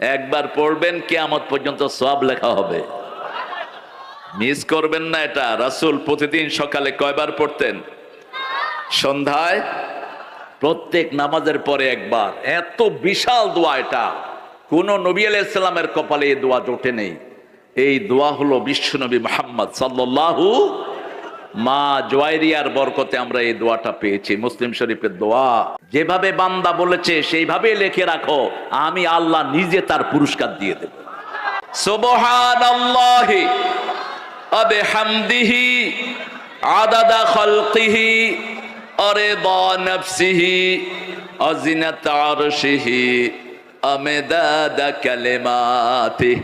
একবার পড়বেন, কিয়ামত পর্যন্ত সওয়াব লেখা হবে। মিস করবেন না এটা। রাসূল প্রতিদিন সকালে কয়বার পড়তেন? সন্ধ্যায়, প্রত্যেক নামাজের পরে একবার। এত বিশাল দোয়া এটা, কোন নবী আলাইহিস সালামের কপালে এই দোয়া জোটে নেই। এই দোয়া হলো বিশ্বনবী মুহাম্মদ সাল্লাল্লাহু, মা জুয়াইরিয়ার বরকতে আমরা এই দোয়াটা পেয়েছি। মুসলিম শরীফের দোয়া। যেভাবে বান্দা বলেছে সেইভাবে লিখে রাখো, আমি আল্লাহ নিজে তার পুরস্কার দিয়ে দেব। সুবহানাল্লাহি ওয়া বিহামদিহি আদাদা খালকিহি ওয়া রিদা নাফসিহি ওয়া জিনাতা আরশিহি ওয়া মিদাদা কালিমাতিহি।